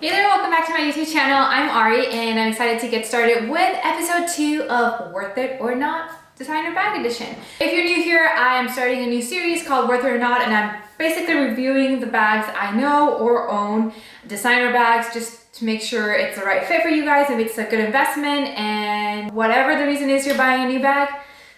Hey there, welcome back to my YouTube channel. I'm Ari and I'm excited to get started with episode 2 of Worth It or Not Designer Bag Edition. If you're new here, I am starting a new series called Worth It or Not, and I'm basically reviewing the bags I know or own, designer bags, just to make sure it's the right fit for you guys, if it's a good investment, and whatever the reason is you're buying a new bag,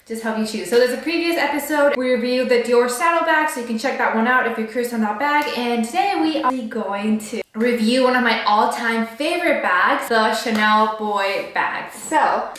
just help you choose. So there's a previous episode we reviewed the Dior saddle bag, so you can check that one out if you're curious on that bag. And today we are going to review one of my all-time favorite bags, the Chanel Boy bag. So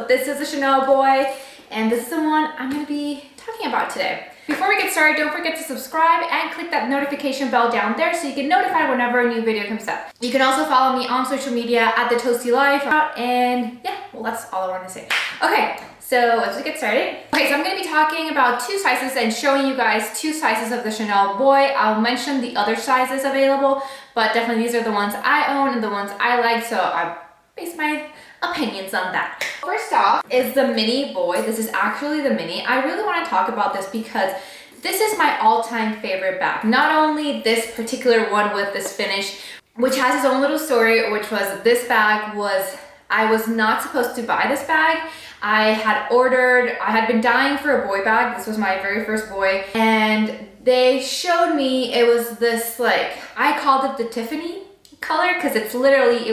this is the Chanel Boy, and this is the one I'm going to be talking about today. Before we get started, don't forget to subscribe and click that notification bell down there so you get notified whenever a new video comes up. You can also follow me on social media at the Toasty Life, and yeah, well, that's all I want to say. Okay. So let's get started. Okay, so I'm going to be talking about two sizes and showing you guys two sizes of the Chanel Boy. I'll mention the other sizes available, but definitely these are the ones I own and the ones I like, so I base my opinions on that. First off is the Mini Boy. This is actually the Mini. I really want to talk about this because this is my all-time favorite bag. Not only this particular one with this finish, which has its own little story, which was this bag I was not supposed to buy this bag. I had been dying for a boy bag. This was my very first boy. And they showed me, it was this I called it the Tiffany color because it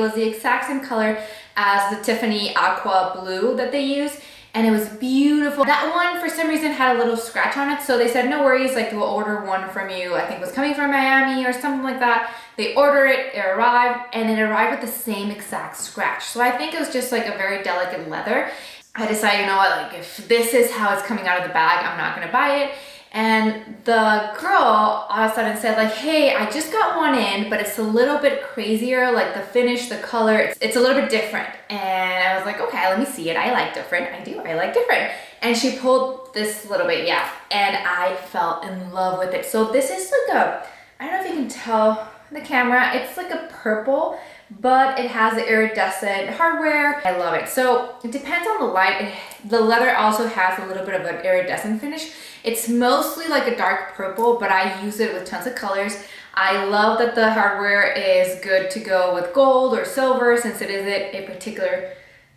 was the exact same color as the Tiffany aqua blue that they use. And it was beautiful. That one, for some reason, had a little scratch on it. So they said, no worries, we'll order one from you. I think it was coming from Miami or something like that. They ordered it, it arrived, and it arrived with the same exact scratch. So I think it was just a very delicate leather. I decided, you know what, if this is how it's coming out of the bag, I'm not gonna buy it. And the girl all of a sudden said hey, I just got one in, but it's a little bit crazier, the finish, the color, it's a little bit different. And I was like, okay, let me see it. I like different. I like different. And she pulled this little bit, yeah, and I fell in love with it. So this is I don't know if you can tell the camera, it's a purple, but it has the iridescent hardware. I love it. So it depends on the light. The leather also has a little bit of an iridescent finish. It's mostly a dark purple, but I use it with tons of colors. I love that the hardware is good to go with gold or silver since it isn't a particular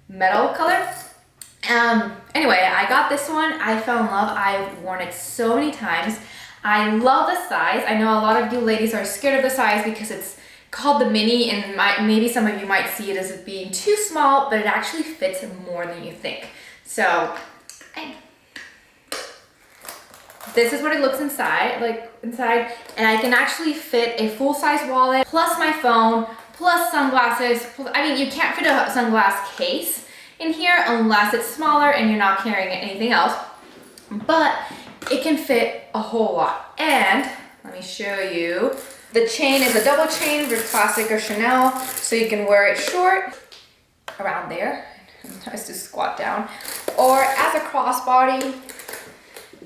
metal color. Anyway, I got this one. I fell in love. I've worn it so many times. I love the size. I know a lot of you ladies are scared of the size because it's called the Mini, and maybe some of you might see it as being too small, but it actually fits more than you think. So this is what it looks inside, and I can actually fit a full-size wallet, plus my phone, plus sunglasses. You can't fit a sunglass case in here unless it's smaller and you're not carrying anything else, but it can fit a whole lot. And let me show you. The chain is a double chain for classic or Chanel, so you can wear it short around there. Nice to squat down, or as a crossbody.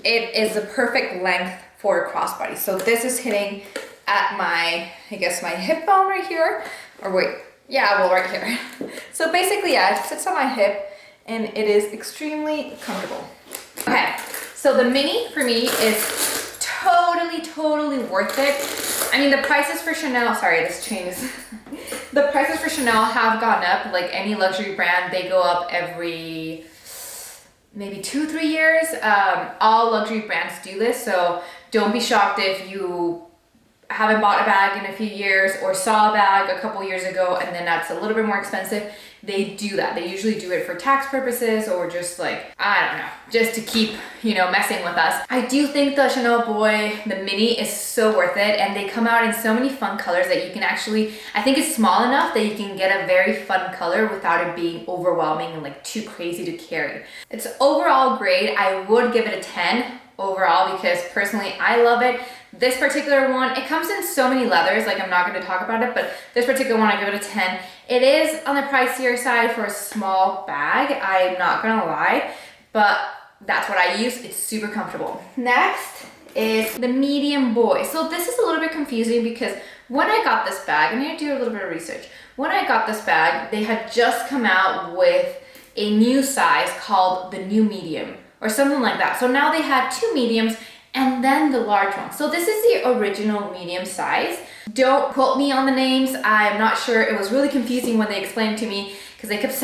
It is the perfect length for a crossbody. So this is hitting at my hip bone right here, or wait, yeah, well, right here. So basically, yeah, it sits on my hip, and it is extremely comfortable. Okay, so the Mini for me is totally worth it. The prices for Chanel, sorry, this chain is, the prices for Chanel have gone up. Like any luxury brand, they go up every maybe 2-3 years. All luxury brands do this, so don't be shocked if you haven't bought a bag in a few years or saw a bag a couple years ago and then that's a little bit more expensive. They do that. They usually do it for tax purposes or just I don't know, just to keep, messing with us. I do think the Chanel Boy, the Mini, is so worth it, and they come out in so many fun colors that you can actually, I think it's small enough that you can get a very fun color without it being overwhelming and too crazy to carry. It's overall great. I would give it a 10 overall because personally I love it. This particular one, it comes in so many leathers, I'm not going to talk about it, but this particular one I give it a 10. It is on the pricier side for a small bag, I'm not going to lie, but that's what I use. It's super comfortable. Next is the Medium Boy. So this is a little bit confusing because when I got this bag, I need to do a little bit of research. When I got this bag, they had just come out with a new size called the new medium or something like that. So now they had two mediums and then the large one. So this is the original medium size. Don't quote me on the names. I'm not sure. It was really confusing when they explained to me because they kept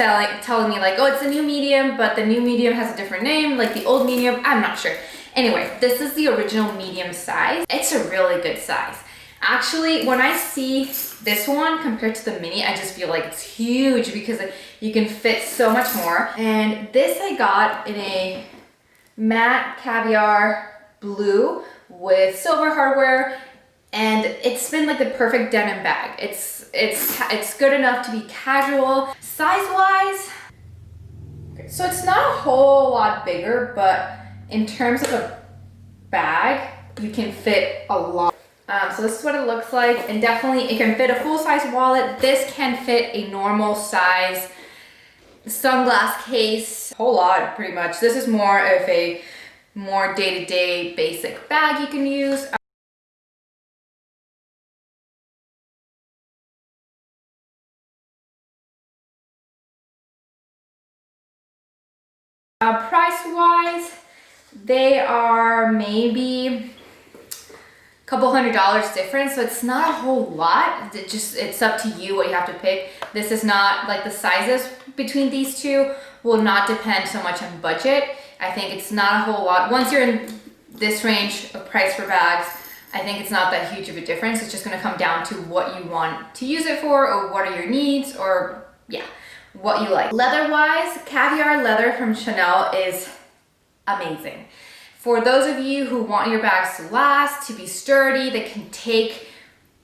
telling me like, oh, it's a new medium, but the new medium has a different name, like the old medium. I'm not sure. Anyway, this is the original medium size. It's a really good size. Actually, when I see this one compared to the mini, I just feel like it's huge because you can fit so much more. And this I got in a matte caviar blue with silver hardware, and it's been like the perfect denim bag. It's good enough to be casual. Size-wise, so it's not a whole lot bigger, but in terms of a bag, you can fit a lot. So this is what it looks like, and definitely it can fit a full-size wallet. This can fit a normal size sunglass case, a whole lot pretty much. This is more of a more day-to-day basic bag you can use. Price-wise, they are maybe couple $100 difference, so it's not a whole lot. It's up to you what you have to pick. This is not like the sizes between these two will not depend so much on budget. I think it's not a whole lot. Once you're in this range of price for bags, I think it's not that huge of a difference. It's just going to come down to what you want to use it for, or what are your needs, or yeah, what you like. Leather wise, caviar leather from Chanel is amazing. For those of you who want your bags to last, to be sturdy, that can take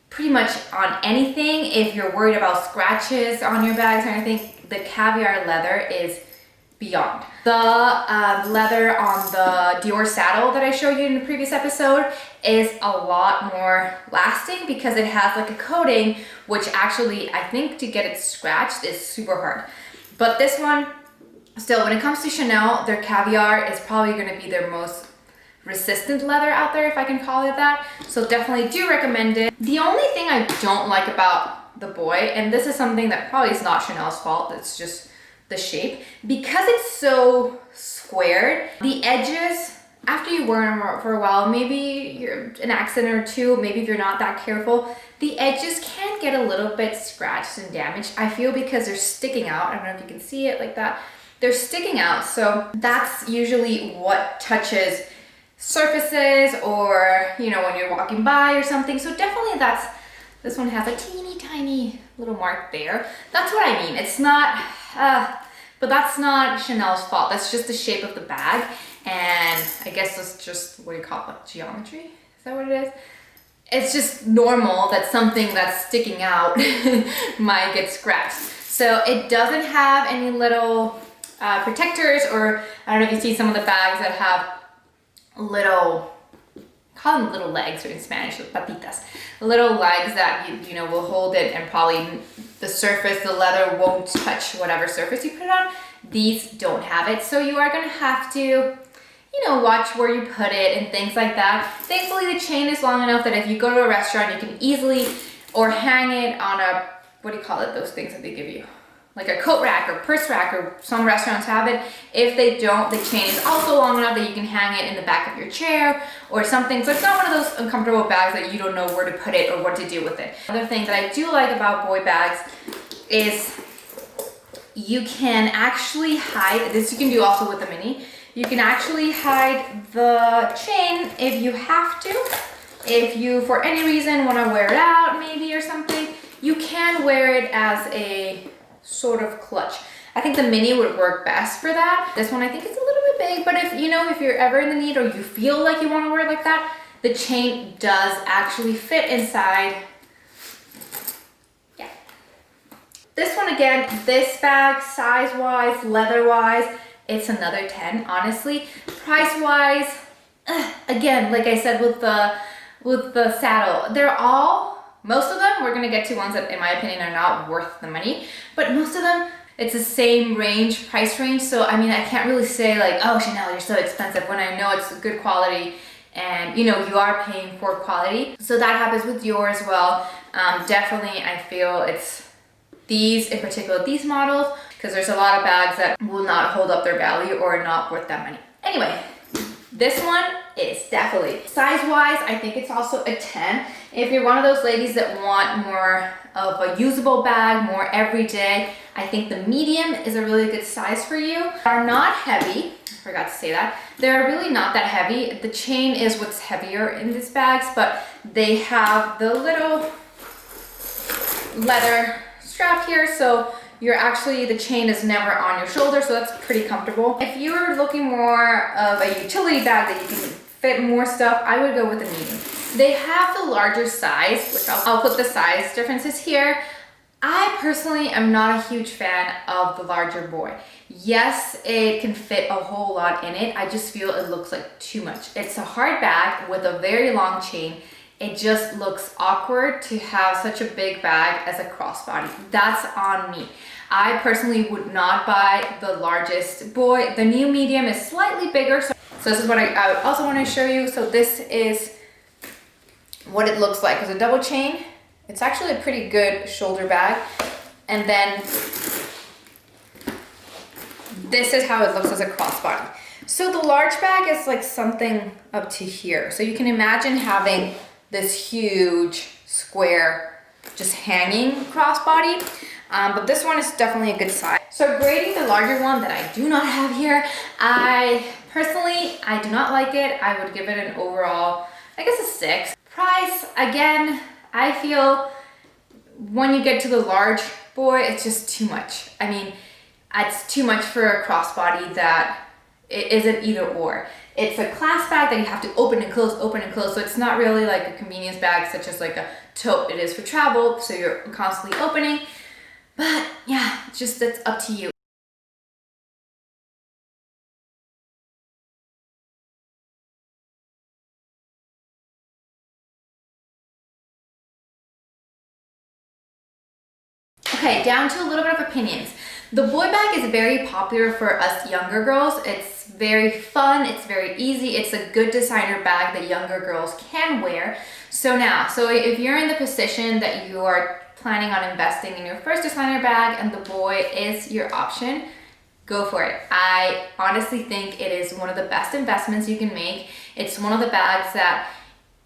pretty much on anything. If you're worried about scratches on your bags or anything, the caviar leather is beyond. The leather on the Dior saddle that I showed you in the previous episode is a lot more lasting because it has like a coating, which actually I think to get it scratched is super hard. But this one, still, when it comes to Chanel, their caviar is probably going to be their most resistant leather out there, if I can call it that. So definitely do recommend it. The only thing I don't like about the boy, and this is something that probably is not Chanel's fault, it's just the shape, because it's so squared, the edges, after you wear them for a while, maybe you're an accident or two, maybe if you're not that careful, the edges can get a little bit scratched and damaged, I feel, because they're sticking out. I don't know if you can see it like that. They're sticking out, so that's usually what touches surfaces, or you know, when you're walking by or something. So definitely this one has a teeny tiny little mark there. That's what I mean. It's not but that's not Chanel's fault. That's just the shape of the bag, and I guess that's just, what do you call it, like geometry? Is that what it is? It's just normal that something that's sticking out might get scratched. So it doesn't have any little protectors, or I don't know if you see some of the bags that have little, call them little legs, or in Spanish, patitas, little legs that you know will hold it, and probably the surface, the leather won't touch whatever surface you put it on. These don't have it, so you are going to have to, you know, watch where you put it and things like that. Thankfully, the chain is long enough that if you go to a restaurant, you can easily, or hang it on a, what do you call it, those things that they give you, like a coat rack or purse rack, or some restaurants have it. If they don't, the chain is also long enough that you can hang it in the back of your chair or something. So it's not one of those uncomfortable bags that you don't know where to put it or what to do with it. Another thing that I do like about boy bags is you can actually hide, this you can do also with the mini, you can actually hide the chain if you have to. If you, for any reason, want to wear it out maybe or something, you can wear it as a sort of clutch. I think the mini would work best for that. This one I think is a little bit big, but if you know, if you're ever in the need or you feel like you want to wear it like that, the chain does actually fit inside. Yeah. This one again, this bag size-wise, leather-wise, it's another 10, honestly. Price-wise, again, like I said with the saddle, they're all, most of them, we're gonna get to ones that in my opinion are not worth the money, but most of them, it's the same range, price range. So I mean, I can't really say like, oh Chanel, you're so expensive, when I know it's good quality and you know, you are paying for quality. So that happens with Dior as well. Definitely I feel it's these, in particular these models, because there's a lot of bags that will not hold up their value or are not worth that money. Anyway, this one is, definitely. Size-wise, I think it's also a 10. If you're one of those ladies that want more of a usable bag, more everyday, I think the medium is a really good size for you. Are not heavy, I forgot to say that. They're really not that heavy. The chain is what's heavier in these bags, but they have the little leather strap here, so the chain is never on your shoulder, so that's pretty comfortable. If you're looking more of a utility bag that you can fit more stuff, I would go with the medium. They have the larger size, which I'll put the size differences here. I personally am not a huge fan of the larger boy. Yes, it can fit a whole lot in it. I just feel it looks like too much. It's a hard bag with a very long chain. It just looks awkward to have such a big bag as a crossbody. That's on me. I personally would not buy the largest boy. The new medium is slightly bigger. So this is what I also want to show you. So this is what it looks like. It's a double chain. It's actually a pretty good shoulder bag. And then this is how it looks as a crossbody. So the large bag is like something up to here. So you can imagine having this huge square just hanging crossbody. But this one is definitely a good size. So grading the larger one that I do not have here, I do not like it. I would give it an overall, I guess, a 6. Price, again, I feel when you get to the large boy, it's just too much. I mean, it's too much for a crossbody that it isn't either or. It's a class bag that you have to open and close, so it's not really like a convenience bag such as like a tote. It is for travel, so you're constantly opening. But yeah, it's up to you. Okay, down to a little bit of opinions. The boy bag is very popular for us younger girls. It's very fun, it's very easy, it's a good designer bag that younger girls can wear. So if you're in the position that you are planning on investing in your first designer bag and the boy is your option, go for it. I honestly think it is one of the best investments you can make. It's one of the bags that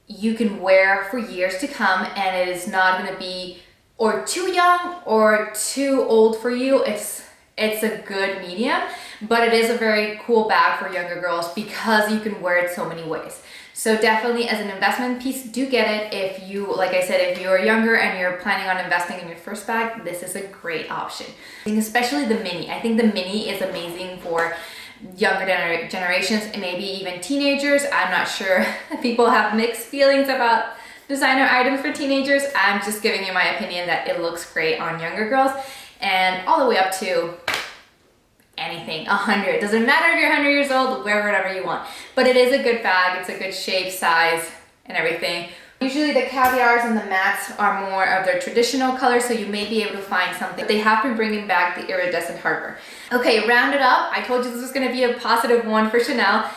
you can wear for years to come, and it is not going to be or too young or too old for you. It's a good medium, but it is a very cool bag for younger girls because you can wear it so many ways. So definitely as an investment piece, do get it. If you, like I said, if you're younger and you're planning on investing in your first bag, this is a great option. And especially the mini. I think the mini is amazing for younger generations and maybe even teenagers. I'm not sure. People have mixed feelings about designer items for teenagers. I'm just giving you my opinion that it looks great on younger girls, and all the way up to anything, 100. Doesn't matter if you're 100 years old, wear whatever you want. But it is a good bag, it's a good shape, size, and everything. Usually the caviars and the mattes are more of their traditional colors, so you may be able to find something. But they have been bringing back the iridescent harbor. Okay, round it up. I told you this was gonna be a positive one for Chanel.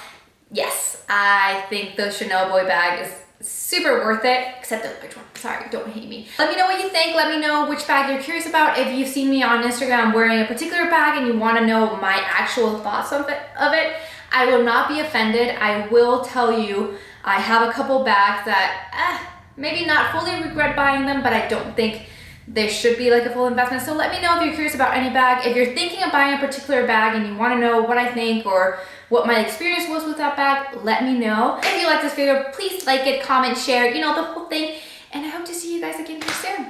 Yes, I think the Chanel boy bag is super worth it, except the large one. Sorry, don't hate me. Let me know what you think. Let me know which bag you're curious about. If you've seen me on Instagram wearing a particular bag and you want to know my actual thoughts of it, I will not be offended. I will tell you I have a couple bags that maybe not fully regret buying them, but I don't think they should be like a full investment. So let me know if you're curious about any bag. If you're thinking of buying a particular bag and you want to know what I think or what my experience was with that bag, let me know. If you like this video, please like it, comment, share, you know, the whole thing. And I hope to see you guys again here soon.